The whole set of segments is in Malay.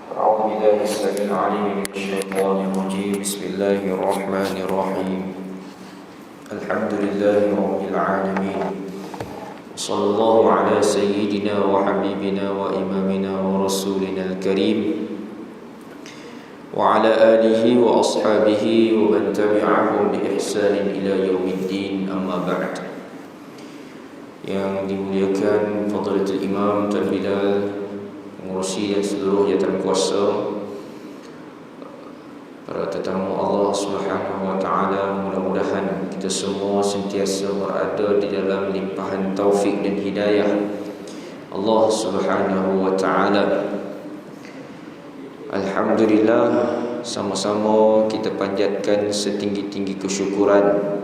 أعوذ بالله السميع العليم من الشيطان الرجيم. بسم الله الرحمن الرحيم. الحمد لله رب العالمين. صلى الله على سيدنا وحبيبنا وإمامنا ورسولنا الكريم وعلى آله وأصحابه ومن تبعهم بإحسان إلى يوم الدين. أما بعد. Yang dimuliakan Fadilatul Imam Tuan Bilal, pengurusi dan seluruh jawatan kuasa, para tetamu Allah Subhanahu wa taala, mudah-mudahan kita semua sentiasa berada di dalam limpahan taufik dan hidayah Allah Subhanahu wa taala. Alhamdulillah, sama-sama kita panjatkan setinggi-tinggi kesyukuran.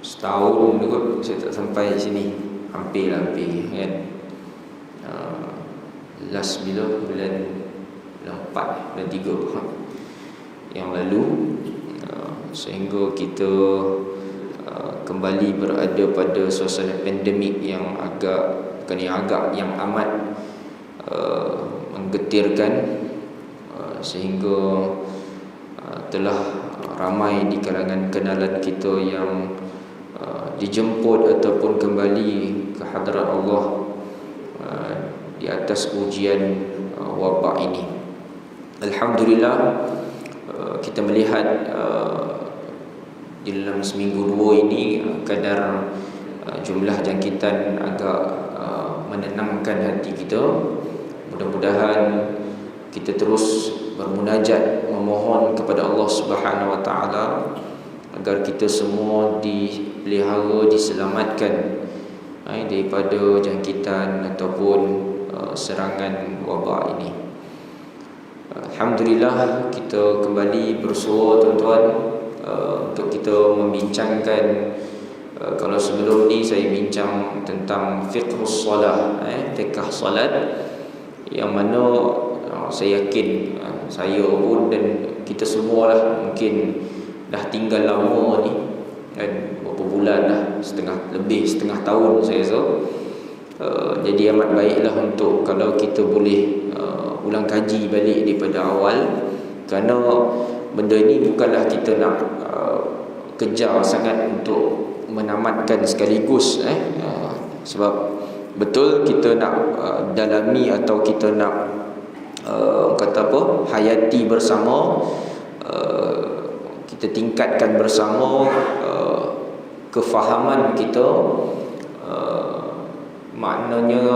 Setahun juga saya tak sampai sini, hampir kan. Last bulan 4, bulan 3 yang lalu, sehingga kita kembali berada pada suasana pandemik yang yang amat menggetirkan, sehingga telah ramai di kalangan kenalan kita yang dijemput ataupun kembali ke hadrat Allah di atas ujian wabak ini. Alhamdulillah, kita melihat di dalam seminggu dua ini kadar jumlah jangkitan agak menenangkan hati kita. Mudah-mudahan kita terus bermunajat, memohon kepada Allah Subhanahu wa taala agar kita semua dipelihara, diselamatkan daripada jangkitan ataupun serangan wabak ini. Alhamdulillah, kita kembali bersua tuan-tuan, untuk kita membincangkan, kalau sebelum ni saya bincang tentang fiqhus solat, fikah solat, yang mana saya yakin saya pun dan kita semualah mungkin dah tinggal lama ni kan, berapa bulan dah, setengah tahun saya rasa. Jadi amat baiklah untuk kalau kita boleh ulang kaji balik daripada awal, kerana benda ni bukanlah kita nak kejar sangat untuk menamatkan sekaligus, sebab betul kita nak dalami atau kita nak hayati bersama, kita tingkatkan bersama kefahaman kita, maknanya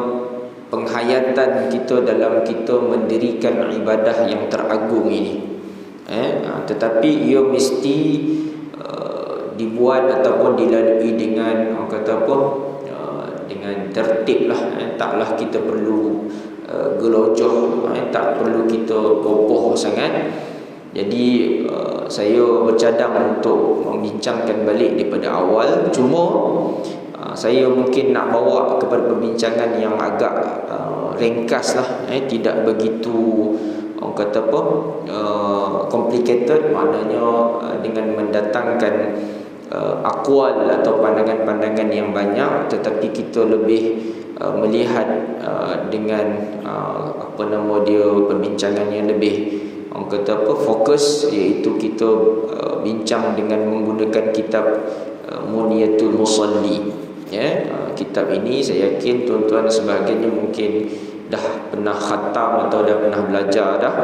penghayatan kita dalam kita mendirikan ibadah yang teragung ini. Tetapi ia mesti dibuat ataupun dilalui dengan dengan tertib lah. Taklah kita perlu gelojoh, tak perlu kita kokoh sangat. Jadi saya bercadang untuk membincangkan balik daripada awal. Cuma saya mungkin nak bawa kepada perbincangan yang agak ringkas lah, tidak begitu complicated, maknanya dengan mendatangkan akwal atau pandangan-pandangan yang banyak, tetapi kita lebih melihat dengan perbincangan yang lebih fokus, iaitu kita bincang dengan menggunakan kitab Muniyatul Musalli. Kitab ini saya yakin tuan-tuan sebahagiannya mungkin dah pernah khatam atau dah pernah belajar dah.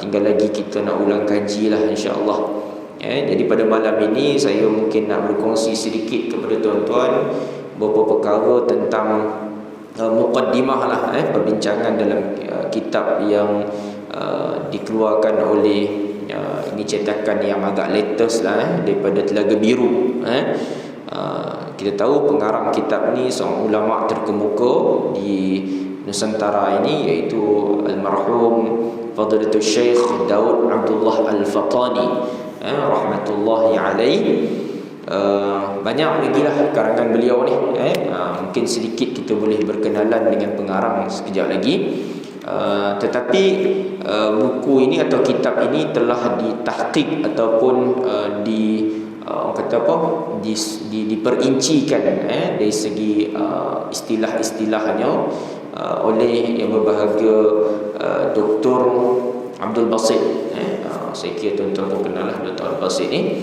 Tinggal lagi kita nak ulang kaji lah, insya-Allah. Jadi pada malam ini saya mungkin nak berkongsi sedikit kepada tuan-tuan beberapa perkara tentang muqaddimah lah, perbincangan dalam kitab yang dikeluarkan oleh ini cetakan yang agak latest lah, daripada Telaga Biru. Kita tahu pengarang kitab ni seorang ulama terkemuka di Nusantara ini, iaitu almarhum Fadilatul Syekh Daud Abdullah Al-Fatani, rahmatullahi alaih. Banyak lagi lah karangan beliau ni, mungkin sedikit kita boleh berkenalan dengan pengarang sekejap lagi. Tetapi buku ini atau kitab ini telah ditahqiq ataupun diperincikan dari segi istilah-istilahnya, oleh yang berbahagia Dr. Abdul Basit. Saya kira tuan-tuan pun kenal lah Dr. Abdul Basit ni.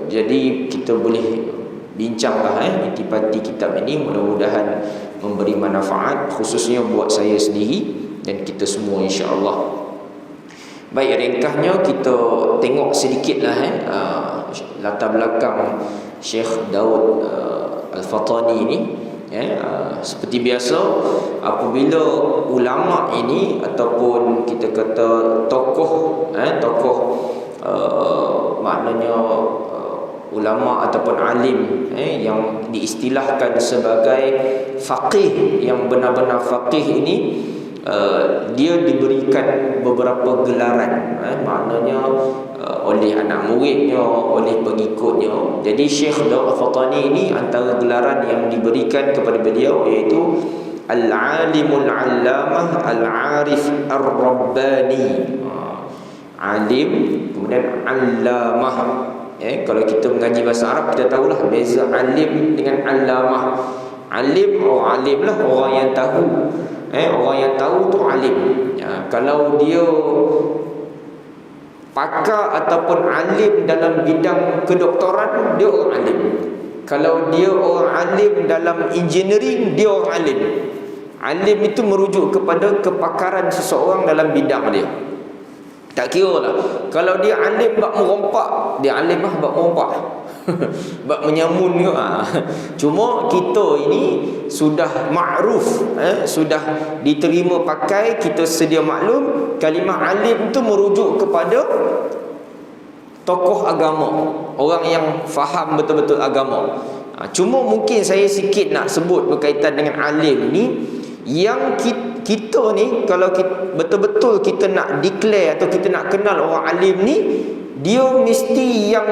Jadi kita boleh bincanglah intipati kitab ini, mudah-mudahan memberi manfaat khususnya buat saya sendiri dan kita semua insya-Allah. Baik, ringkasnya kita tengok sedikitlah latar belakang Syekh Daud Al-Fatani ini. Seperti biasa, apabila ulama ini ataupun kita kata tokoh maknanya ulama ataupun alim yang diistilahkan sebagai faqih, yang benar-benar faqih ini, dia diberikan beberapa gelaran, maknanya oleh anak muridnya, oleh pengikutnya. Jadi Syekh Daud Al-Fatani ini antara gelaran yang diberikan kepada beliau iaitu Al-Alimul Allamah Al-Arif Ar-Rabbani. Alim, kemudian Allamah. Kalau kita mengaji bahasa Arab, kita tahulah beza alim dengan allamah. Alim, alim lah orang yang tahu. Orang yang tahu tu alim. Kalau dia pakar ataupun alim dalam bidang kedoktoran, dia orang alim. Kalau dia orang alim dalam engineering, dia orang alim. Alim itu merujuk kepada kepakaran seseorang dalam bidang dia. Tak kira lah, kalau dia alim bab merompak, dia alim lah bab merompak. Bab menyamun ke. Cuma kita ini sudah ma'ruf, sudah diterima pakai, kita sedia maklum kalimah alim itu merujuk kepada tokoh agama, orang yang faham betul-betul agama. Cuma mungkin saya sikit nak sebut berkaitan dengan alim ni, yang kita ni kalau betul-betul kita nak declare atau kita nak kenal orang alim ni, dia mesti yang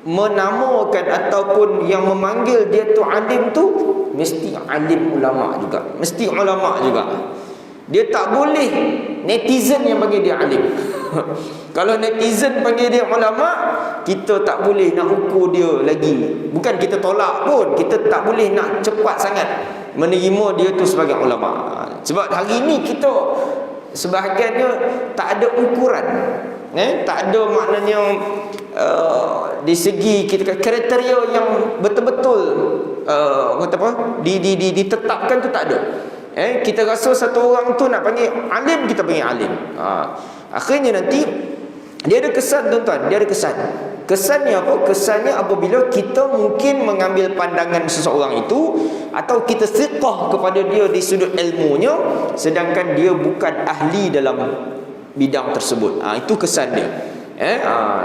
menamakan ataupun yang memanggil dia tu alim tu mesti alim ulama juga, mesti ulama juga. Dia tak boleh netizen yang panggil dia alim. Kalau netizen panggil dia ulama, kita tak boleh nak ukur dia lagi. Bukan kita tolak pun, kita tak boleh nak cepat sangat menerima dia tu sebagai ulama. Sebab hari ni kita sebahagiannya tak ada ukuran, tak ada maknanya di segi kita kriteria yang betul-betul ditetapkan tu tak ada. Kita rasa satu orang tu nak panggil alim, kita panggil alim. Akhirnya nanti dia ada kesan, tuan-tuan, dia ada kesan. Kesannya apa? Kesannya apabila kita mungkin mengambil pandangan seseorang itu, atau kita thiqah kepada dia di sudut ilmunya, sedangkan dia bukan ahli dalam bidang tersebut. Itu kesan dia.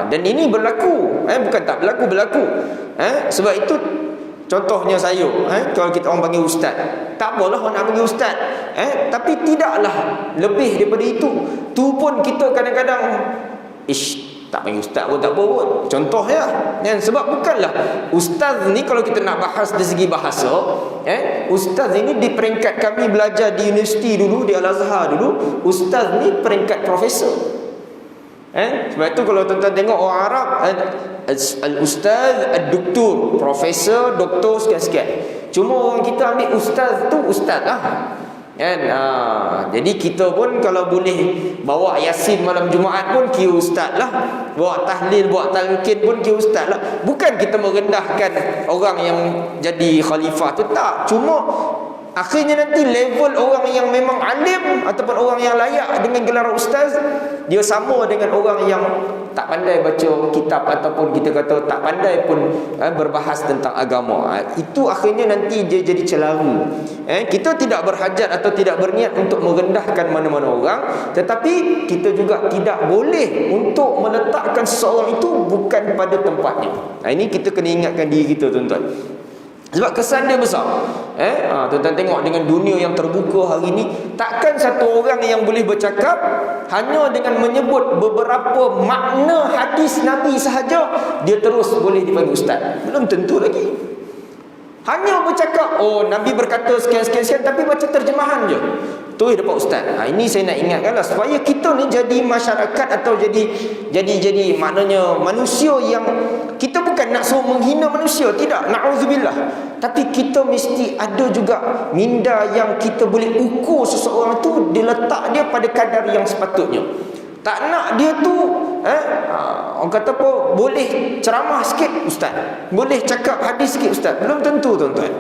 Dan ini berlaku, bukan tak berlaku, berlaku. Sebab itu contohnya saya, kalau kita orang panggil ustaz, tak apalah orang nak panggil ustaz, tapi tidaklah lebih daripada itu. Tu pun kita kadang-kadang tak panggil ustaz pun tak apa pun. Contohnya, sebab bukanlah ustaz ni, kalau kita nak bahas dari segi bahasa, ustaz ini di peringkat kami belajar di universiti dulu, di Al-Azhar dulu, ustaz ni peringkat profesor. Sebab itu kalau tuan-tuan tengok orang Arab, al-ustaz, ad-doktor, profesor, doktor, sekian-sekian. Cuma orang kita ambil ustaz tu ustaz lah. Jadi kita pun kalau boleh bawa Yasin malam Jumaat pun kira ustaz lah, bawa tahlil, bawa talqin pun kira ustaz lah. Bukan kita merendahkan orang yang jadi khalifah tu, tak. Cuma akhirnya nanti level orang yang memang alim ataupun orang yang layak dengan gelar ustaz, dia sama dengan orang yang tak pandai baca kitab ataupun kita kata tak pandai pun berbahas tentang agama. Itu akhirnya nanti dia jadi celaru. Kita tidak berhajat atau tidak berniat untuk merendahkan mana-mana orang, tetapi kita juga tidak boleh untuk meletakkan seseorang itu bukan pada tempatnya. Ini kita kena ingatkan diri kita, tuan-tuan. Sebab kesan dia besar. Tuan-tuan tengok dengan dunia yang terbuka hari ini, takkan satu orang yang boleh bercakap hanya dengan menyebut beberapa makna hadis Nabi sahaja dia terus boleh dipanggil ustaz. Belum tentu lagi. Hanya bercakap, oh Nabi berkata sekian-sekian, tapi baca terjemahan je. Tu dapat ustaz. Ini saya nak ingatkanlah supaya kita ni jadi masyarakat atau jadi maknanya manusia yang kita bukan nak suruh menghina manusia, tidak, na'udzubillah. Tapi kita mesti ada juga minda yang kita boleh ukur seseorang tu, dia letak dia pada kadar yang sepatutnya. Tak nak dia tu orang kata apa, boleh ceramah sikit ustaz, boleh cakap hadis sikit ustaz, belum tentu tuan-tuan.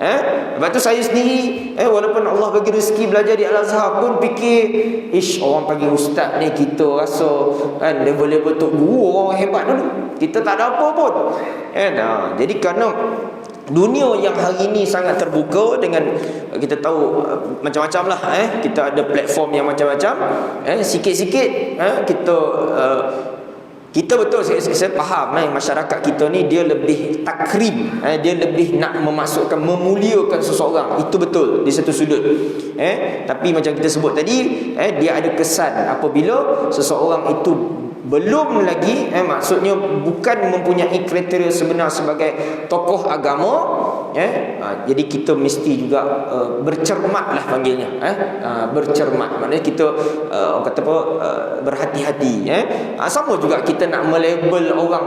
Lepas tu saya sendiri walaupun Allah bagi rezeki belajar di Al-Azhar pun fikir, orang panggil ustaz ni kita rasa kan level-level tok guru, orang hebat dulu, kita tak ada apa pun. Jadi kerana dunia yang hari ini sangat terbuka dengan kita tahu macam-macam lah, kita ada platform yang macam-macam, sikit-sikit kita betul, saya faham masyarakat kita ni dia lebih takrim, dia lebih nak memasukkan, memuliakan seseorang, itu betul di satu sudut. Tapi macam kita sebut tadi, dia ada kesan apabila seseorang itu belum lagi maksudnya bukan mempunyai kriteria sebenar sebagai tokoh agama, jadi kita mesti juga bercermat lah panggilnya, bercermat, maknanya kita orang kata apa, berhati-hati. Sama juga kita nak melabel orang,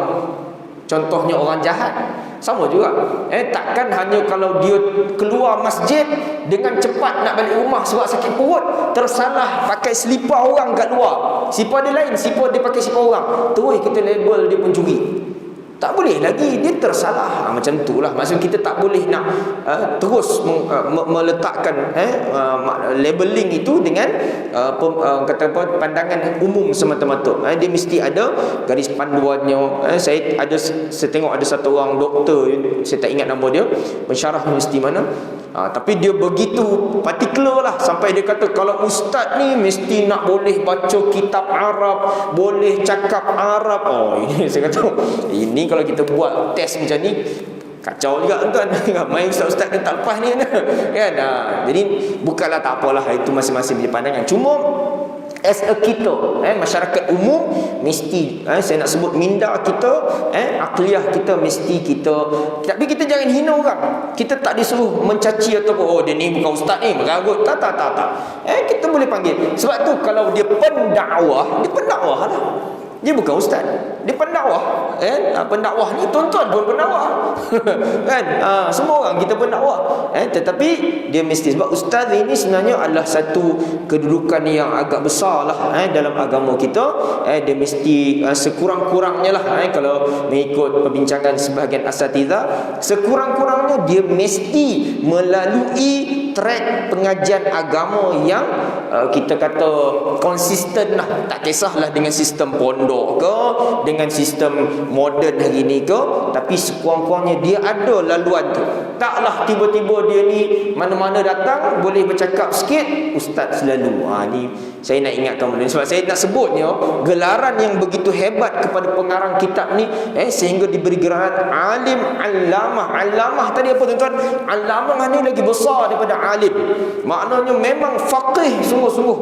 contohnya orang jahat, sama juga. Takkan hanya kalau dia keluar masjid dengan cepat nak balik rumah sebab sakit perut, tersalah pakai selipar orang kat luar, selipar dia lain, selipar dia pakai selipar orang, terus kita label dia pencuri. Tak boleh lagi, dia tersalah. Macam itulah, maksud kita tak boleh nak terus meletakkan labeling itu dengan kata apa, pandangan umum semata-mata. Dia mesti ada garis panduannya. Saya tengok ada satu orang doktor, saya tak ingat nama dia, pensyarah universiti mana, tapi dia begitu particular lah, sampai dia kata kalau ustaz ni mesti nak boleh baca kitab Arab, boleh cakap Arab. Ini saya kata, ini kalau kita buat test macam ni kacau juga tuan. Main ustaz-ustaz ni tak lepas ni kan. Jadi bukanlah tak apalah, itu masing-masing punya pandangan. Cuma as a kita, masyarakat umum mesti, saya nak sebut minda kita, akliyah kita mesti kita, tapi kita jangan hina orang. Kita tak disuruh mencaci ataupun dia ni bukan ustaz ni, meragut. Tak. Kita boleh panggil. Sebab tu kalau dia pendakwah, dia pendakwah lah. Dia bukan ustaz, dia pendakwah. Pendakwah ni tuan-tuan pun pendakwah. Kan? Semua orang kita pendakwah. Tetapi dia mesti, sebab ustaz ini sebenarnya adalah satu kedudukan yang agak besar lah dalam agama kita. Dia mesti sekurang-kurangnya lah, kalau mengikut perbincangan sebahagian asatidzah, sekurang-kurangnya dia mesti melalui track pengajian agama yang kita kata konsisten lah. Tak kisahlah dengan sistem pondok ke, dengan sistem moden hari ni ke, tapi sekurang-kurangnya dia ada laluan tu. Taklah tiba-tiba dia ni mana-mana datang boleh bercakap sikit, ustaz selalu. Ni saya nak ingatkan benda ni, sebab saya nak sebutnya gelaran yang begitu hebat kepada pengarang kitab ni, sehingga diberi gelaran alim, allamah. Allamah tadi apa tuan-tuan? Allamah ni lagi besar daripada alim. Maknanya memang faqih sungguh-sungguh.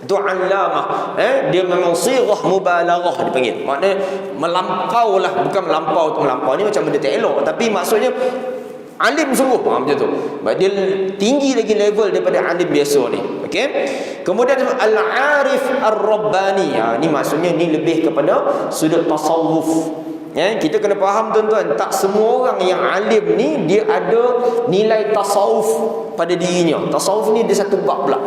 Itu allamah. Dia memang sirah mubalaghah dipanggil. Maknanya melampau lah, bukan melampau tu, melampau ni macam benda tak elok, tapi maksudnya alim sungguh. Macam tu. Dia tinggi lagi level daripada alim biasa ni. Okey. Kemudian al-arif ar-rabbani. Ni maksudnya ni lebih kepada sudut tasawuf. Kita kena faham tuan-tuan, tak semua orang yang alim ni dia ada nilai tasawuf pada dirinya. Tasawuf ni dia satu bab pula.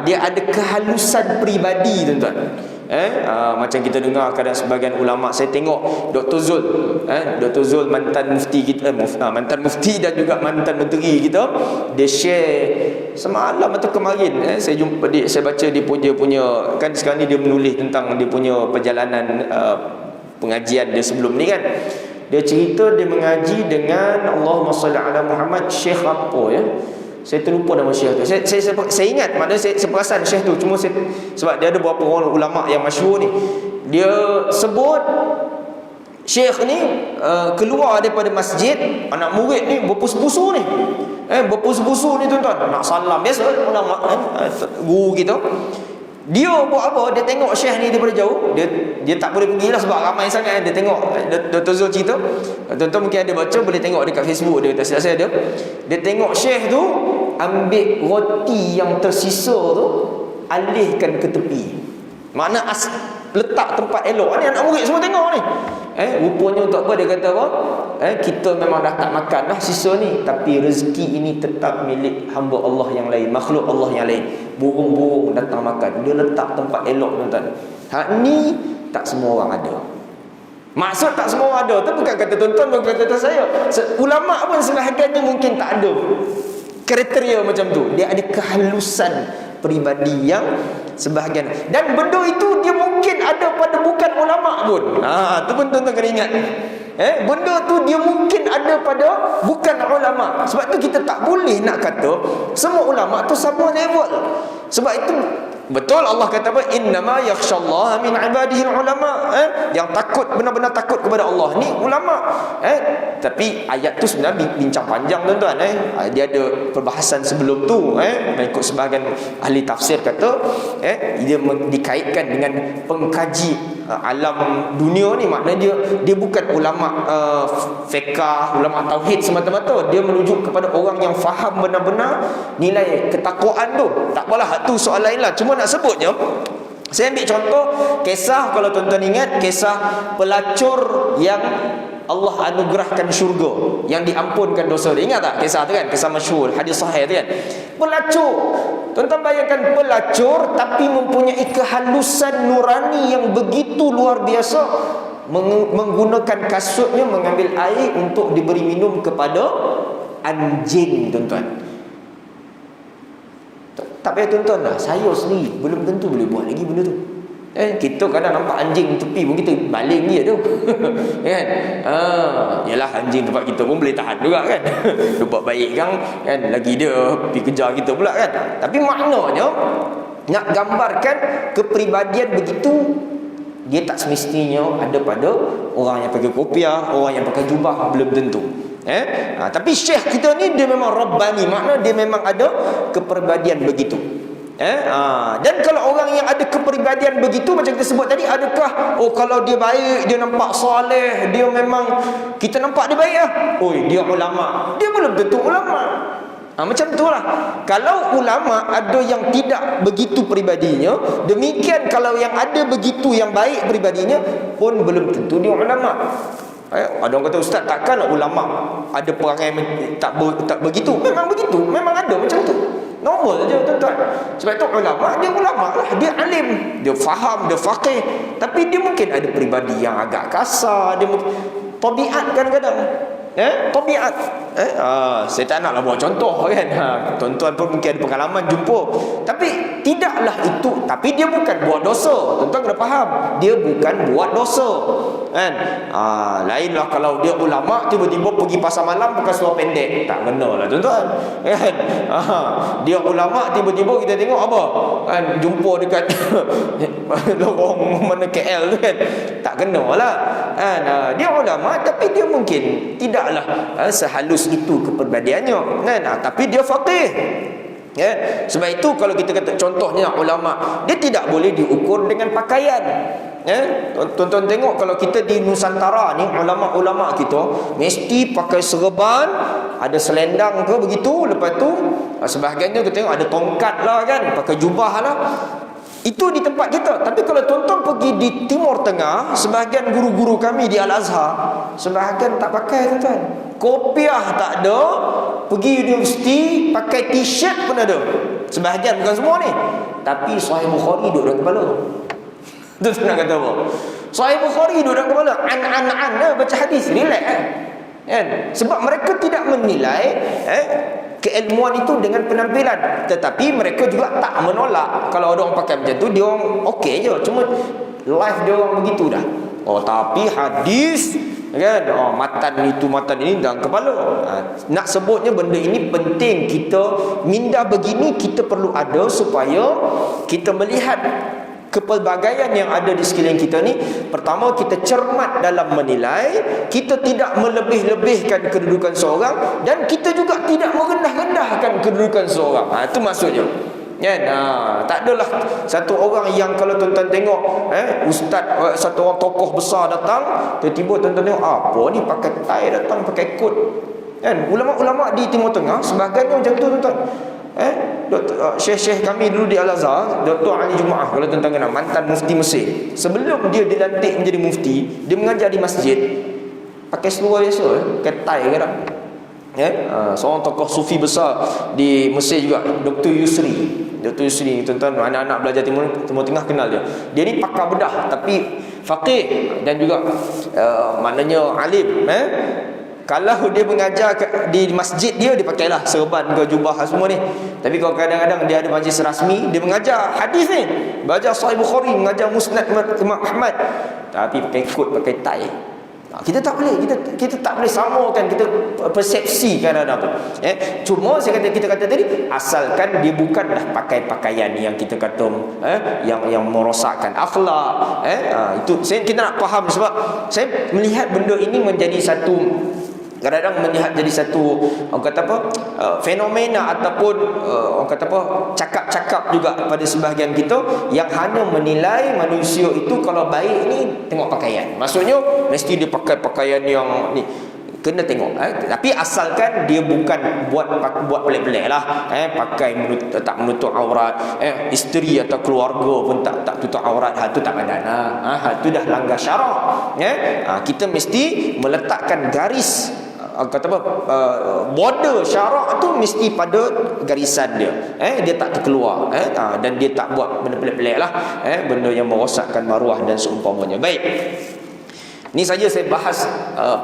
Dia ada kehalusan peribadi tuan-tuan. Macam kita dengar kadang sebagian ulama, saya tengok Dr. Zul, Dr. Zul mantan mufti kita, mantan mufti dan juga mantan menteri kita, dia share semalam atau kemarin, saya jumpa dia, saya baca dia punya kan sekarang ni dia menulis tentang dia punya perjalanan pengajian dia sebelum ni kan. Dia cerita dia mengaji dengan Allahumma salli ala Muhammad, Syekh apa ya, saya terlupa nama syekh tu. Saya ingat, maknanya saya perasan syekh tu, cuma sebab dia ada beberapa orang ulama yang masyhur ni, dia sebut syekh ni keluar daripada masjid, anak murid ni berpusu-pusu ni, berpusu-pusu ni tuan-tuan, nak salam biasa ulama, guru kita. Dia buat apa? Dia tengok syekh ni daripada jauh. Dia tak boleh pergi lah sebab ramai sangat. Dia tengok Dr. Zul cerita. Tuan-tuan mungkin ada baca, boleh tengok dekat Facebook dia, tak silap saya ada. Dia tengok syekh tu ambil roti yang tersisa tu, alihkan ke tepi. Makna letak tempat elok. Ni anak murid semua tengok ni. Rupanya untuk apa? Dia kata apa? Kita memang dah tak makan dah sisa ni, tapi rezeki ini tetap milik hamba Allah yang lain, makhluk Allah yang lain. Burung-burung datang makan. Dia letak tempat elok, tuan-tuan. Hak ni tak semua orang ada. Maksud tak semua orang ada tu bukan kata tuan-tuan, bukan kata saya. Ulama pun sebahagiannya mungkin tak ada kriteria macam tu. Dia ada kehalusan peribadi yang sebahagian, dan benda itu dia mungkin ada pada bukan ulama pun. Tu pun tuan-tuan kena ingat. Benda tu dia mungkin ada pada bukan ulama. Sebab tu kita tak boleh nak kata semua ulama tu sama level. Sebab itu betul Allah kata apa? Innama yakhshallaha min ibadihi ulama. Yang takut, benar-benar takut kepada Allah ni ulama. Tapi ayat tu sebenarnya bincang panjang, tuan-tuan. Dia ada perbahasan sebelum tu. Mengikut sebahagian ahli tafsir kata, dia dikaitkan dengan pengkaji alam dunia ni. Maknanya dia bukan ulama fiqh, ulama tauhid semata-mata. Dia menuju kepada orang yang faham benar-benar nilai ketakwaan tu. Tak apalah, tu soal lain lah. Cuma nak sebutnya, saya ambil contoh kisah, kalau tuan-tuan ingat, kisah pelacur yang Allah anugerahkan syurga, yang diampunkan dosa dia. Ingat tak kisah tu kan? Kisah masyhur, hadis sahih tu kan? Pelacur. Tuan-tuan bayangkan pelacur tapi mempunyai kehalusan nurani yang begitu luar biasa, menggunakan kasutnya mengambil air untuk diberi minum kepada anjing, tuan-tuan. Tak payah tuan-tuan lah, saya sendiri belum tentu boleh buat lagi benda tu. Kita kadang nampak anjing tepi pun kita baling dia tu. Kan? Yalah, anjing tempat kita pun boleh tahan juga kan. Dia buat baik kan, lagi dia pergi kejar kita pula kan. Tapi maknanya nak gambarkan kepribadian begitu, dia tak semestinya ada pada orang yang pakai kopiah, orang yang pakai jubah, belum tentu. Tapi syekh kita ni dia memang Rabbani, makna dia memang ada kepribadian begitu. Dan kalau orang yang ada kepribadian begitu, macam kita sebut tadi, adakah kalau dia baik, dia nampak soleh, dia memang kita nampak dia baik lah, dia ulama? Dia belum tentu ulama. Macam itulah. Kalau ulama ada yang tidak begitu peribadinya, demikian kalau yang ada begitu yang baik peribadinya pun belum tentu dia ulama. Ada orang kata, ustaz takkan ulama ada perangai tak begitu? Memang begitu, memang ada macam tu. Normal je, tuan-tuan. Sebab itu ulama, dia ulama lah, dia alim, dia faham, dia faqih, tapi dia mungkin ada peribadi yang agak kasar, dia mungkin tabiat kadang-kadang. Tabiat. Saya tak naklah buat contoh kan. Tuan-tuan pun mungkin ada pengalaman jumpa. Tapi tidaklah itu, tapi dia bukan buat dosa. Tuan-tuan kena faham, dia bukan buat dosa. Kan? Lainlah kalau dia ulama tiba-tiba pergi pasar malam pakai seluar pendek. Tak benar lah, tuan-tuan. Kan? Dia ulama tiba-tiba kita tengok apa? Kan, jumpa dekat lorong mana KL tu kan. Tak kena lah. Kan? Dia ulama tapi dia mungkin tidaklah sehalus itu kepribadiannya, kan? Tapi dia faqih. Sebab itu kalau kita kata contohnya ulama, dia tidak boleh diukur dengan pakaian. Tuan-tuan tengok kalau kita di Nusantara ni, ulama-ulama kita mesti pakai serban, ada selendang ke begitu, lepas tu sebahagiannya kita tengok ada tongkat lah kan, pakai jubah lah. Itu di tempat kita. Tapi kalau tuan-tuan pergi di Timur Tengah, sebahagian guru-guru kami di Al-Azhar, sebahagian tak pakai, tuan-tuan. Kopiah tak ada, pergi universiti pakai t-shirt pun ada. Sebahagian, bukan semua ni. Tapi Sahih Bukhari duduk dalam kepala. Tuan-tuan nak kata apa? Sahih Bukhari duduk dalam kepala. An baca hadis, relax kan? Sebab mereka tidak menilai keilmuan itu dengan penampilan, tetapi mereka juga tak menolak kalau ada orang pakai macam tu, dia orang okey je, cuma life dia orang begitu dah. Tapi hadis kan, matan itu matan ini dalam kepala. Nak sebutnya benda ini penting, kita minda begini kita perlu ada supaya kita melihat kepelbagaian yang ada di sekeliling kita ni. Pertama, kita cermat dalam menilai, kita tidak melebih-lebihkan kedudukan seorang, dan kita juga tidak merendah-rendahkan kedudukan seorang. Itu maksudnya. Kan? Tak adalah satu orang yang kalau tuan-tuan tengok ustaz, satu orang tokoh besar datang, tiba-tiba tuan-tuan tengok apa ni pakai tie datang, pakai kot. Kan? Ulama-ulama di Timur Tengah sebahagiannya macam tu tuan-tuan. Syekh-syekh kami dulu di Al-Azhar, Dr. Ali Jumaah, kalau tuan-tuan kenal, mantan mufti Mesir. Sebelum dia dilantik menjadi mufti, dia mengajar di masjid pakai seluar biasa, pakai tie kadang. Seorang tokoh sufi besar di Mesir juga, Dr. Yusri. Dr. Yusri, tuan-tuan, anak-anak belajar Timur Tengah kenal dia. Dia ni pakar bedah tapi faqih dan juga maknanya alim. Kalau dia mengajar di masjid dia pakailah serban ke jubah semua ni. Tapi kalau kadang-kadang dia ada majlis rasmi, dia mengajar hadis ni, belajar Sahih Bukhari, mengajar Musnad Imam Ahmad, tapi pakai kot, pakai tie. Kita tak boleh, kita tak boleh samakan, kita persepsikan ada apa. Cuma kita kata tadi, asalkan dia bukanlah pakai pakaian yang kita kata yang merosakkan akhlak. Itu kita nak faham, sebab saya melihat benda ini menjadi satu, kadang-kadang melihat jadi satu orang kata apa, fenomena ataupun orang kata apa, cakap-cakap juga pada sebahagian kita yang hanya menilai manusia itu kalau baik ni tengok pakaian. Maksudnya mesti dia pakai pakaian yang ni, kena tengok. Tapi asalkan dia bukan buat pelik-pelik lah, pakai tak menutup aurat, isteri atau keluarga pun tak tutup aurat, itu tak padan lah. Itu dah langgar syarak. Kita mesti meletakkan garis, kata apa, border syarak tu mesti pada garisan dia. Dia tak terkeluar, dan dia tak buat benda pelik-pelik lah, benda yang merosakkan maruah dan seumpamanya. Baik, ni saja saya bahas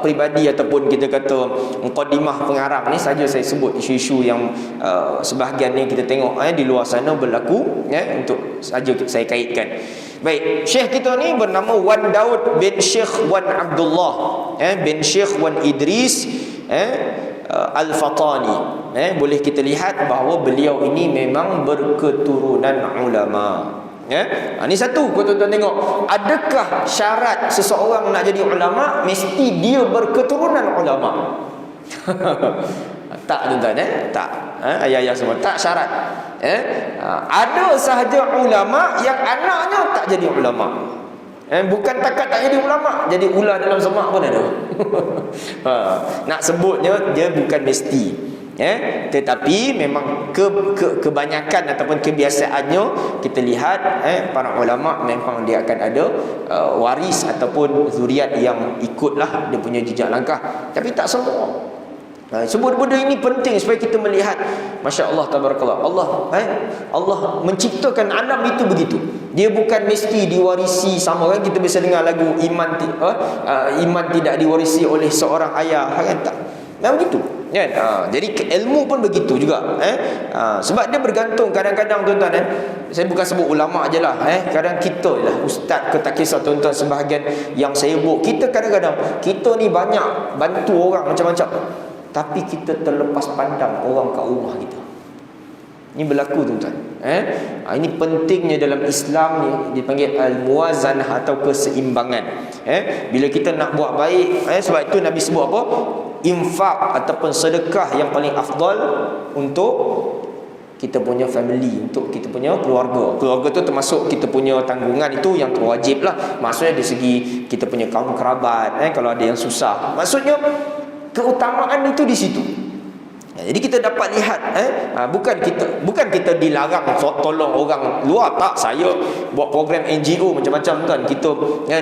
peribadi ataupun kita kata mukadimah pengarang ni saja saya sebut isu-isu yang sebahagian ni kita tengok di luar sana berlaku, untuk saja saya kaitkan. Baik, syekh kita ni bernama Wan Daud bin Syekh Wan Abdullah bin Syekh Wan Idris Al-Fatani. Boleh kita lihat bahawa beliau ini memang berketurunan ulama. Ini satu, tuan-tuan tengok, adakah syarat seseorang nak jadi ulama mesti dia berketurunan ulama? Tak, tuan-tuan, tak. Ayah-ayah semua, tak syarat. Ada sahaja ulama yang anaknya tak jadi ulama. Bukan takat tak jadi ulama, jadi ular dalam semak pun ada. Nak sebutnya dia bukan mesti. Tetapi memang kebanyakan ataupun kebiasaannya kita lihat para ulama memang dia akan ada waris ataupun zuriat yang ikutlah dia punya jejak langkah. Tapi tak semua. Semua benda ini penting supaya kita melihat, masya-Allah tabarakallah, Allah menciptakan alam itu begitu. Dia bukan mesti diwarisi sama, kan kita biasa dengar lagu iman tidak diwarisi oleh seorang ayah, kan tak. Memang begitu. Jadi ilmu pun begitu juga. Sebab dia bergantung kadang-kadang tuan-tuan, saya bukan sebut ulama je lah, kadang kita lah, ustaz ke tak kisah tuan-tuan, sebahagian yang saya buat, kita kadang-kadang kita ni banyak bantu orang macam-macam, tapi kita terlepas pandang orang kat rumah kita. Ini berlaku tuan-tuan. Ini pentingnya dalam Islam ni dipanggil al-muwazanah atau keseimbangan. Bila kita nak buat baik, sebab itu Nabi sebut apa? Infak ataupun sedekah yang paling afdal untuk kita punya family, untuk kita punya keluarga. Keluarga tu termasuk kita punya tanggungan, itu yang terwajib lah. Maksudnya dari segi kita punya kaum kerabat, kalau ada yang susah. Maksudnya keutamaan itu di situ. Jadi kita dapat lihat, bukan kita dilarang tolong orang luar, tak. Saya buat program NGO macam-macam kan,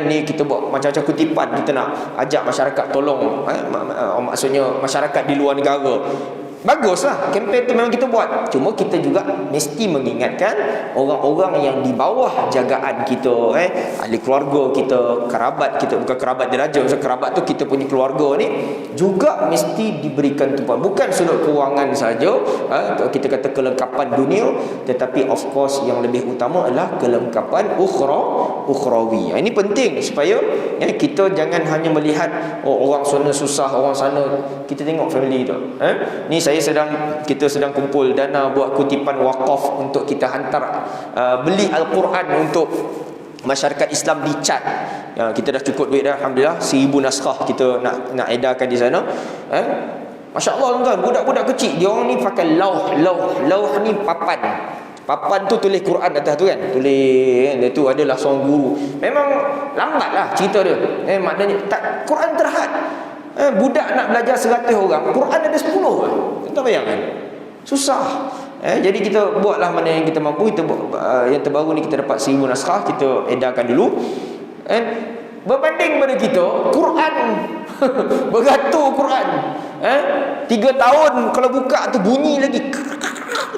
ni kita buat macam-macam kutipan, kita nak ajak masyarakat tolong, maksudnya masyarakat di luar negara. Baguslah, kempen tu memang kita buat. Cuma kita juga mesti mengingatkan orang-orang yang di bawah jagaan kita, ahli keluarga kita, kerabat kita, bukan kerabat diraja, maksud kerabat tu kita punya keluarga ni juga mesti diberikan tumpuan. Bukan sudut kewangan saja, kita kata kelengkapan dunia, tetapi of course yang lebih utama adalah kelengkapan ukhrawi. Ini penting supaya kita jangan hanya melihat orang sana susah, orang sana, kita tengok family tu. Ni kita sedang kumpul dana buat kutipan wakaf untuk kita hantar beli Al-Quran untuk masyarakat Islam di Chad. Kita dah cukup duit dah, alhamdulillah, 1000 naskah kita nak edarkan di sana. Masya-Allah tuan, budak-budak kecil dia orang ni pakai lauh ni papan papan tu tulis Quran atas tu kan, tulis dia tu adalah seorang guru. Memang lambatlah cerita dia. Maknanya tak, Quran terhad. Budak nak belajar 100 orang, Quran ada 10 lah. Kita bayangkan. Susah. Jadi kita buatlah mana yang kita mampu. Kita buat, yang terbaru ni kita dapat 1000 naskah, kita edarkan dulu. Berbanding pada kita, Quran beratur Quran. 3 tahun kalau buka tu bunyi lagi.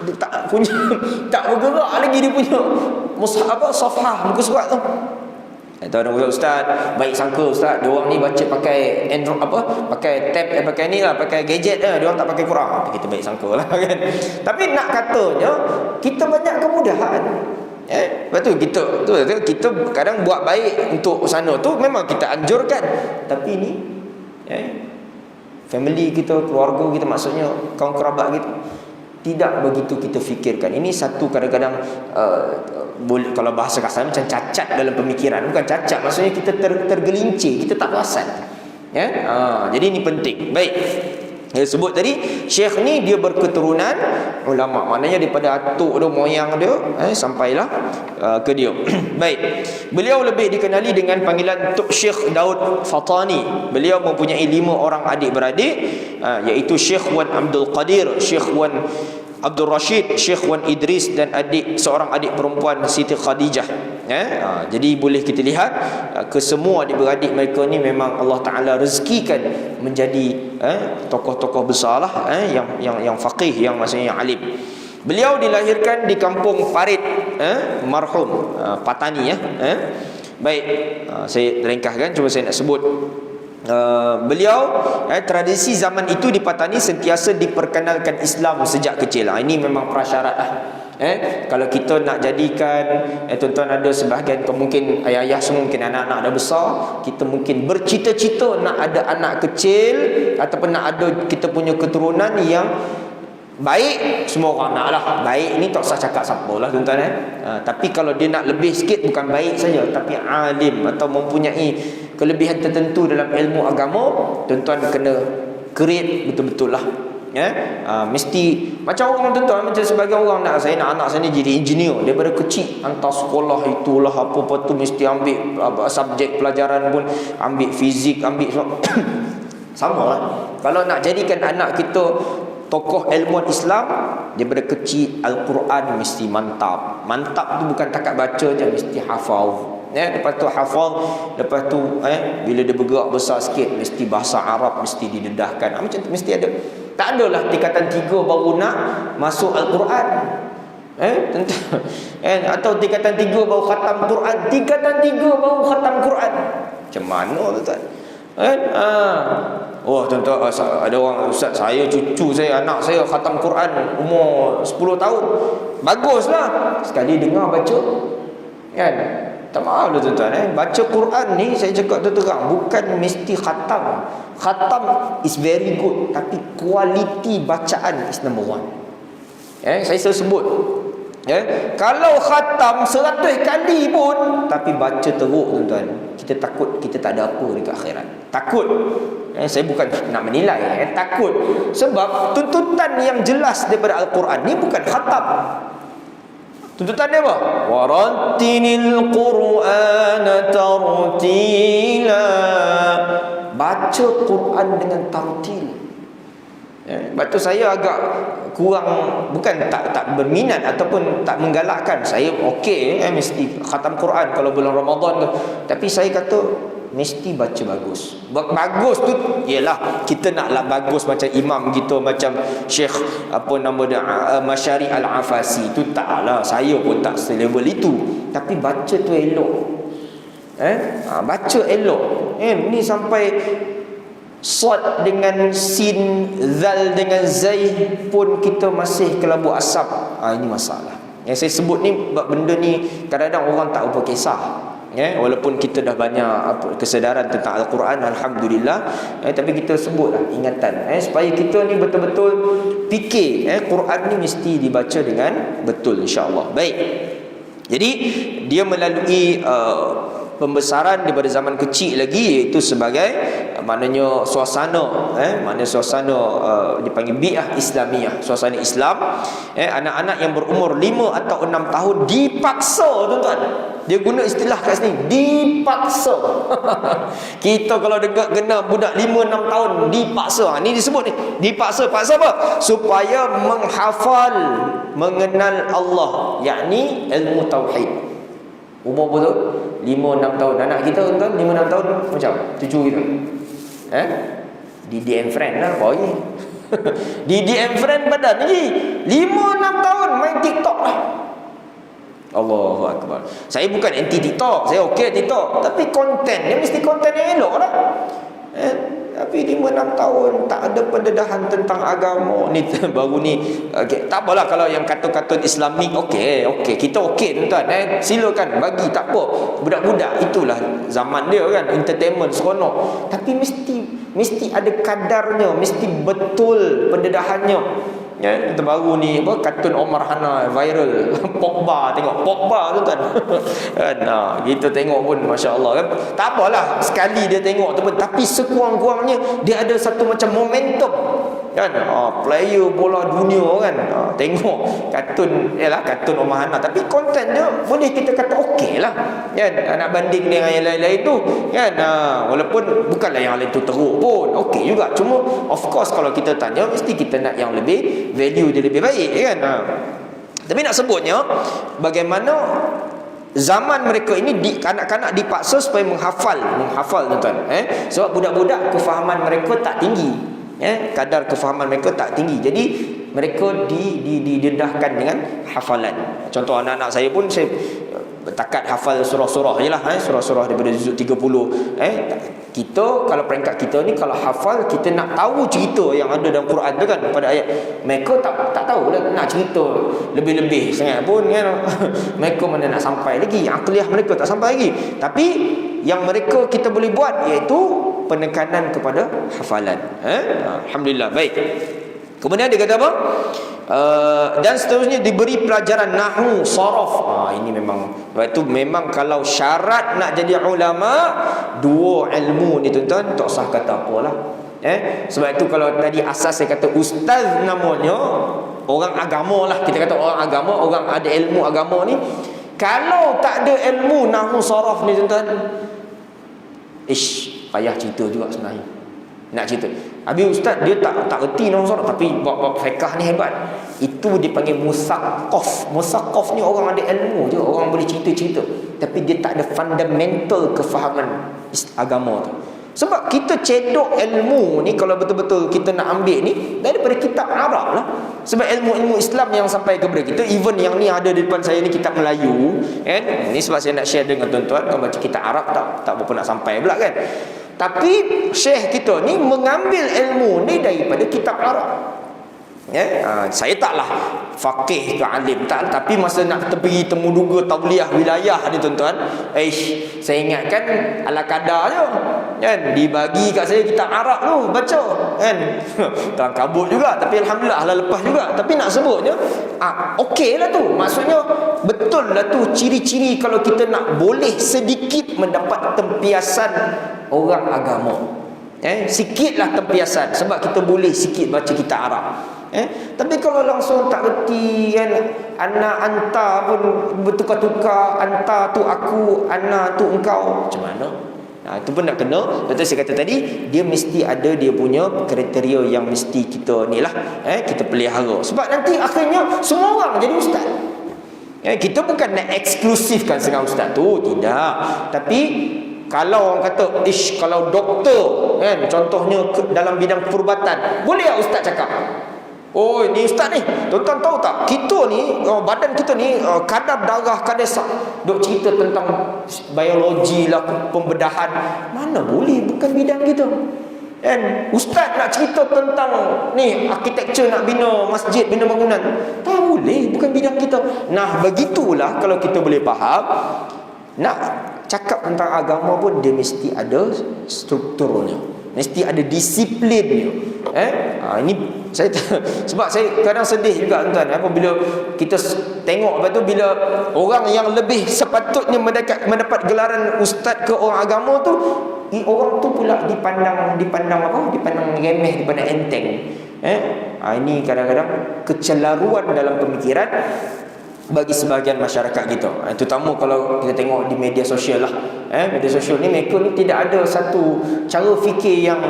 Tak punya, tak bergerak lagi dia punya mushaf safhah muka surat tu. Tahu orang ustaz, baik sangka ustaz, dia orang ni baca pakai Android pakai tab, pakai ni lah, pakai gadget dia orang tak pakai Quran. Kita baik sangka lah kan. Tapi nak katanya kita banyak kemudahan. Lepas tu kita kadang buat baik untuk sana tu memang kita anjurkan. Tapi ni family kita, keluarga kita, maksudnya kaum kerabat kita, tidak begitu kita fikirkan. Ini satu kadang-kadang boleh, kalau bahasa kasar macam cacat dalam pemikiran. Bukan cacat, maksudnya kita tergelincir, kita tak perasan. Jadi ini penting. Baik, saya sebut tadi Syekh ni dia berketurunan ulama, maknanya daripada atuk dia, moyang dia sampailah ke dia. Baik, beliau lebih dikenali dengan panggilan Tok Syekh Daud Fatani. Beliau mempunyai 5 orang adik-beradik, iaitu Syekh Wan Abdul Qadir, Syekh Wan Abdul Rashid, Syekh Wan Idris, dan seorang adik perempuan Siti Khadijah. Jadi boleh kita lihat kesemua adik-beradik mereka ni memang Allah Ta'ala rezekikan menjadi tokoh-tokoh besar lah, yang faqih, yang maksudnya yang alim. Beliau dilahirkan di kampung Parit, marhum Patani. Baik, saya ringkaskan, cuma saya nak sebut. Beliau tradisi zaman itu di Patani sentiasa diperkenalkan Islam sejak kecil. Ini memang prasyarat lah. Kalau kita nak jadikan, tuan-tuan ada sebahagian mungkin ayah-ayah semua, mungkin anak-anak dah besar, kita mungkin bercita-cita nak ada anak kecil ataupun nak ada kita punya keturunan yang baik. Semua orang nak lah. Baik ni tak usah cakap siapa lah tuan-tuan. Tapi kalau dia nak lebih sikit, bukan baik saja, tapi alim atau mempunyai kelebihan tertentu dalam ilmu agama, tuan-tuan kena create betul-betul lah. Mesti macam orang tuan-tuan, macam sebagai orang saya nak anak saya ni jadi engineer daripada kecil, hantar sekolah itulah apa-apa tu mesti ambil subjek pelajaran pun, ambil fizik, ambil sama lah. Kalau nak jadikan anak kita tokoh ilmuwan Islam, daripada kecil Al-Quran mesti mantap. Mantap tu bukan takat baca je, mesti hafal. Lepas tu hafal, lepas tu bila dia bergerak besar sikit, mesti bahasa Arab mesti didedahkan. Macam tu mesti ada. Tak adalah tingkatan 3 baru nak masuk Al-Quran. Atau tingkatan 3 baru khatam Quran, tingkatan 3 baru khatam Quran. Macam mana tuan-tuan? Oh tuan-tuan, ada orang, ustaz saya, cucu saya, anak saya khatam Quran umur 10 tahun. Baguslah sekali dengar baca, kan? Tak maaf lah tuan-tuan, baca Quran ni saya cakap terang, bukan mesti khatam. Khatam is very good, tapi kualiti bacaan is number 1. Saya selalu sebut, kalau khatam 100 kali pun tapi baca teruk tuan-tuan, kita takut kita tak ada apa dekat akhirat. Takut. Saya bukan nak menilai, takut. Sebab tuntutan yang jelas daripada Al-Quran ni bukan khatam. Tuntutan dia apa? Warattilil Qur'ana tartila. Baca Quran dengan tartil. Sebab tu saya agak kurang, bukan tak berminat ataupun tak menggalakkan. Saya okey mesti khatam Quran kalau bulan Ramadan tu. Tapi saya kata mesti baca bagus. Bagus tu ialah kita naklah bagus macam imam gitu, macam Syekh apa nama dia, Masyari Al-Afasi tu taklah. Saya pun tak selevel itu. Tapi baca tu elok. Baca elok. Ni sampai Sad dengan Sin, Zal dengan Zai pun kita masih kelabu asap. Ini masalah. Yang saya sebut ni, benda ni kadang-kadang orang tak apa kisah. Walaupun kita dah banyak kesedaran tentang Al-Quran, Alhamdulillah, tapi kita sebutlah ingatan, supaya kita ni betul-betul fikir, Quran ni mesti dibaca dengan betul, insya-Allah. Baik. Jadi dia melalui pembesaran daripada zaman kecil lagi, iaitu sebagai maknanya suasana, maknanya suasana dipanggil bi'ah Islamiah, suasana Islam. Anak-anak yang berumur 5 atau 6 tahun dipaksa, tuan-tuan. Dia guna istilah kat sini, dipaksa. Kita kalau dekat kena budak 5-6 tahun dipaksa. Ni disebut ni, dipaksa. Paksa apa? Supaya menghafal, mengenal Allah, yakni ilmu tauhid. Umur betul 5-6 tahun. Anak kita tuan 5-6 tahun macam cucu kita. DDM friend lah boy. DDM friend badan ni 5-6 tahun main TikTok lah. Allahu Akbar. Saya bukan anti TikTok, saya okey TikTok, tapi konten dia mesti konten yang elok lah. Tapi 5-6 tahun tak ada pendedahan tentang agama ni. Baru ni okay. Tak apalah kalau yang kata-kata Islamik, okey kita okey tuan-tuan, silakan bagi, tak apa. Budak-budak itulah zaman dia kan, entertainment seronok, tapi mesti ada kadarnya, mesti betul pendedahannya. Terbaru ni kartun Omar Hana viral. Pogba, tengok Pogba tu kan. Kita tengok pun masya-Allah kan. Tak apalah sekali dia tengok tu pun, tapi sekurang-kurangnya dia ada satu macam momentum kan. Player bola dunia kan. Tengok kartun, kartun Omar Hana, tapi konten dia boleh kita kata okeylah kan. Nak banding dengan yang lain-lain tu kan. Walaupun bukanlah yang lain tu teruk pun, okey juga. Cuma of course kalau kita tanya, mesti kita nak yang lebih value dia lebih baik kan. Tapi nak sebutnya bagaimana zaman mereka ini kanak-kanak dipaksa supaya menghafal tuan-tuan. Sebab budak-budak kefahaman mereka tak tinggi. Kadar kefahaman mereka tak tinggi. Jadi mereka didedahkan dengan hafalan. Contoh anak-anak saya pun, saya takat hafal surah-surah je lah, surah-surah daripada juzuk 30. Kita kalau peringkat kita ni, kalau hafal kita nak tahu cerita yang ada dalam Quran tu kan, pada ayat. Mereka tak tahu lah, nak cerita lebih-lebih sangat pun kan. Mereka mana nak sampai lagi, aqliyah mereka tak sampai lagi. Tapi yang mereka kita boleh buat iaitu penekanan kepada hafalan. Alhamdulillah, baik. Kemudian dia kata apa? Dan seterusnya diberi pelajaran nahwu, saraf. Ini memang, sebab itu memang kalau syarat nak jadi ulama, dua ilmu ni tuan-tuan, tak usah kata apalah. Sebab itu kalau tadi asas saya kata ustaz namanya orang agama lah, kita kata orang agama, orang ada ilmu agama ni. Kalau tak ada ilmu nahwu saraf ni tuan-tuan, payah cerita juga sebenarnya. Nak cerita, habis ustaz dia tak erti nahwu saraf, tapi bab fiqh ni hebat. Itu dipanggil musaqqaf. Musaqqaf ni orang ada ilmu je, orang boleh cerita-cerita, tapi dia tak ada fundamental kefahaman agama tu. Sebab kita cedok ilmu ni, kalau betul-betul kita nak ambil ni daripada kitab Arab lah. Sebab ilmu-ilmu Islam yang sampai kepada kita, even yang ni ada di depan saya ni kitab Melayu kan. Ni sebab saya nak share dengan tuan-tuan, kalau baca kitab Arab tak berapa nak sampai pula kan. Tapi syekh kita ni mengambil ilmu ni daripada kitab Arab. Saya taklah faqih ke alim tak, tapi masa nak pergi temu duga tauliah wilayah ni tuan-tuan, saya ingatkan ala kadar je kan, dibagi kat saya kitab Arab tu baca kan. Tak kabut juga, tapi alhamdulillah lah lepas juga. Tapi nak sebutnya okey lah tu, maksudnya betul lah tu ciri-ciri kalau kita nak boleh sedikit mendapat tempiasan orang agama. Sikitlah tempiasan, sebab kita boleh sikit baca kitab Arab. Tapi kalau langsung tak reti kan, anak anta pun bertukar-tukar, anta tu aku, ana tu engkau, macam mana? Itu pun nak kena. Betul saya kata tadi, dia mesti ada dia punya kriteria yang mesti kita ni lah, kita pelihara. Sebab nanti akhirnya semua orang jadi ustaz. Kita bukan nak eksklusifkan dengan ustaz tu, tidak. Tapi kalau orang kata, kalau doktor kan, contohnya dalam bidang perubatan, boleh tak ustaz cakap? Oh, ni ustaz ni, tuan-tuan tahu tak, kita ni, badan kita ni, kadar darah, kadar duk cerita tentang biologi lah, pembedahan. Mana boleh, bukan bidang kita kan. Ustaz nak cerita tentang ni arkitektur, nak bina masjid, bina bangunan, tak boleh, bukan bidang kita. Nah, begitulah kalau kita boleh faham, nak cakap tentang agama pun dia mesti ada strukturnya, mesti ada disiplinnya. Ini Sebab saya kadang sedih juga tuan, apabila kita tengok, lepas tu bila orang yang lebih sepatutnya mendapat gelaran ustaz ke orang agama tu, orang tu pula dipandang remeh, dipandang enteng. Ini kadang-kadang kecelaruan dalam pemikiran bagi sebahagian masyarakat kita. Terutama kalau kita tengok di media sosial lah. Media sosial ni, mereka ni tidak ada satu cara fikir yang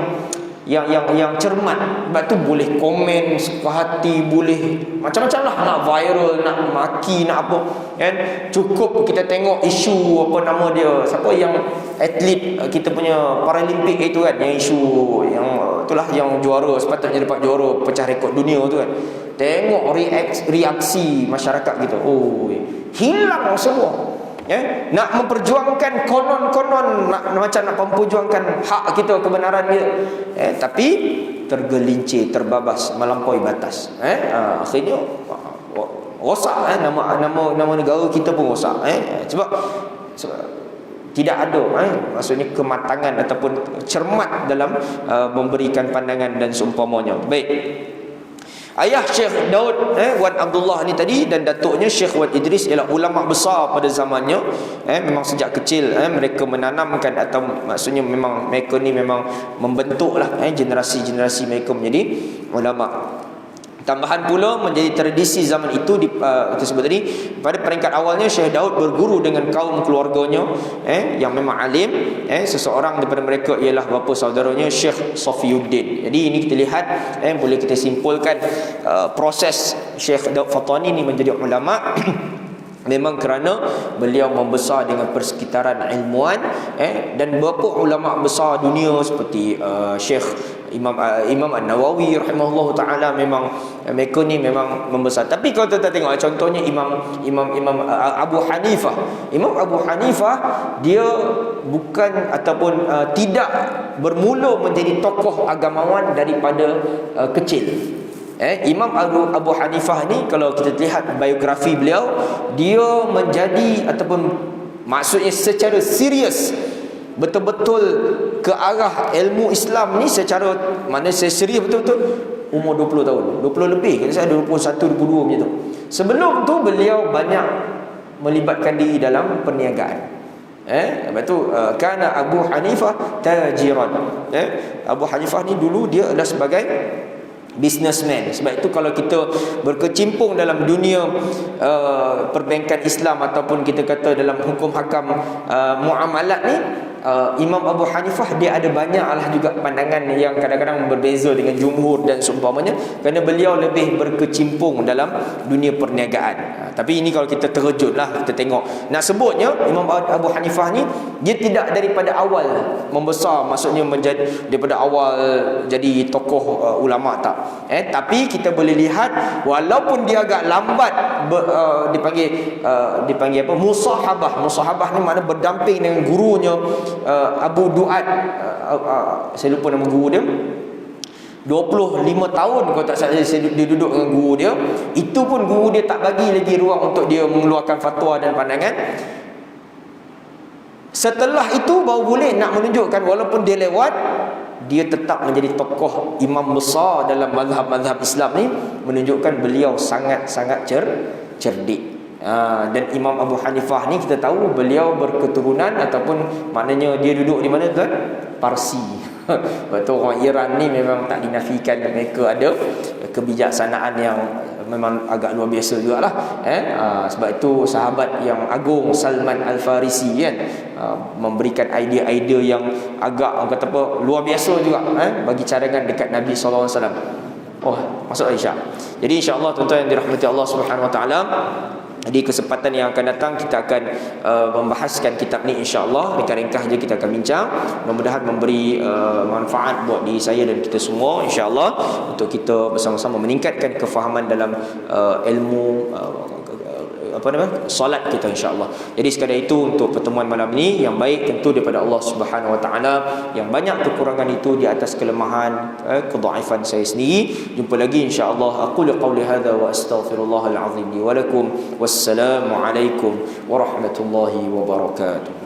cermat. Sebab tu boleh komen suka hati, boleh macam-macam lah, nak viral, nak maki, nak apa kan. Cukup kita tengok isu apa nama dia, siapa yang atlet kita punya Paralimpik itu kan, yang isu yang itulah, yang juara, sepatutnya dapat juara pecah rekod dunia tu kan. Tengok reaksi masyarakat kita, hilang semua. Nak memperjuangkan konon-konon macam nak memperjuangkan hak kita, kebenaran dia, tapi tergelincir, terbabas, melampaui batas. Akhirnya rosak, nama negara kita pun rosak. Sebab tidak ada maksudnya kematangan ataupun cermat dalam memberikan pandangan dan seumpamanya. Baik, ayah Syekh Daud Wan Abdullah ni tadi dan datuknya Syekh Wan Idris ialah ulama besar pada zamannya. Memang sejak kecil mereka menanamkan, atau maksudnya memang mereka ni memang membentuklah generasi-generasi mereka menjadi ulama. Tambahan pula menjadi tradisi zaman itu kita sebut tadi, pada peringkat awalnya Syekh Daud berguru dengan kaum keluarganya yang memang alim. Seseorang daripada mereka ialah bapa saudaranya Syekh Safiuddin. Jadi ini kita lihat, boleh kita simpulkan proses Syekh Daud Fatani ini menjadi ulama memang kerana beliau membesar dengan persekitaran ilmuwan, dan beberapa ulama besar dunia seperti Syekh Imam An-Nawawi rahimahullah taala, memang mereka ni memang membesar. Tapi kalau kita tengok contohnya Imam Abu Hanifah. Imam Abu Hanifah dia bukan ataupun tidak bermula menjadi tokoh agamawan daripada kecil. Imam Abu Hanifah ni, kalau kita lihat biografi beliau, dia menjadi ataupun maksudnya secara serius betul-betul ke arah ilmu Islam ni, secara mana saya serius betul-betul umur 20 tahun, 20 lebih, kata saya 21, 22 macam tu. Sebelum tu beliau banyak melibatkan diri dalam perniagaan. Lepas tu kana Abu Hanifah tajiran. Abu Hanifah ni dulu dia adalah sebagai businessman. Sebab itu kalau kita berkecimpung dalam dunia perbankan Islam ataupun kita kata dalam hukum hakam muamalat ni, Imam Abu Hanifah dia ada banyaklah juga pandangan yang kadang-kadang berbeza dengan jumhur dan seumpamanya, kerana beliau lebih berkecimpung dalam dunia perniagaan. Tapi ini kalau kita terkejut lah, kita tengok, nak sebutnya Imam Abu Hanifah ni dia tidak daripada awal membesar, maksudnya menjadi daripada awal jadi tokoh ulama, tak. Tapi kita boleh lihat walaupun dia agak lambat dipanggil apa, musahabah ni makna berdamping dengan gurunya Abu Duat, saya lupa nama guru dia, 25 tahun kalau tak salah dia duduk dengan guru dia. Itu pun guru dia tak bagi lagi ruang untuk dia mengeluarkan fatwa dan pandangan. Setelah itu baru boleh nak menunjukkan, walaupun dia lewat, dia tetap menjadi tokoh imam besar dalam mazhab-mazhab Islam ni, menunjukkan beliau sangat-sangat cerdik. Dan Imam Abu Hanifah ni kita tahu beliau berketurunan ataupun maknanya dia duduk di mana tuan? Parsi. Betul, orang Iran ni memang tak dinafikan mereka ada kebijaksanaan yang memang agak luar biasa jugalah. Sebab itu sahabat yang agung Salman Al-Farisi kan, memberikan idea-idea yang agak orang kata apa, luar biasa juga bagi cadangan dekat Nabi SAW. Masuk Aisyah. Jadi insya-Allah tuan-tuan yang dirahmati Allah Subhanahu Wa Taala, di kesempatan yang akan datang kita akan membahaskan kitab ni insya-Allah. Ringkas-ringkas je kita akan bincang. Mudah-mudahan memberi manfaat buat diri saya dan kita semua insya-Allah, untuk kita bersama-sama meningkatkan kefahaman dalam ilmu solat kita insya-Allah. Jadi sekadar itu untuk pertemuan malam ini, yang baik tentu daripada Allah Subhanahu Wa Taala, yang banyak kekurangan itu di atas kelemahan kedhaifan saya sendiri. Jumpa lagi insya-Allah. Aqulu qawli hadza wa astaghfirullahal azim li wa lakum. Wassalamu alaikum warahmatullahi wabarakatuh.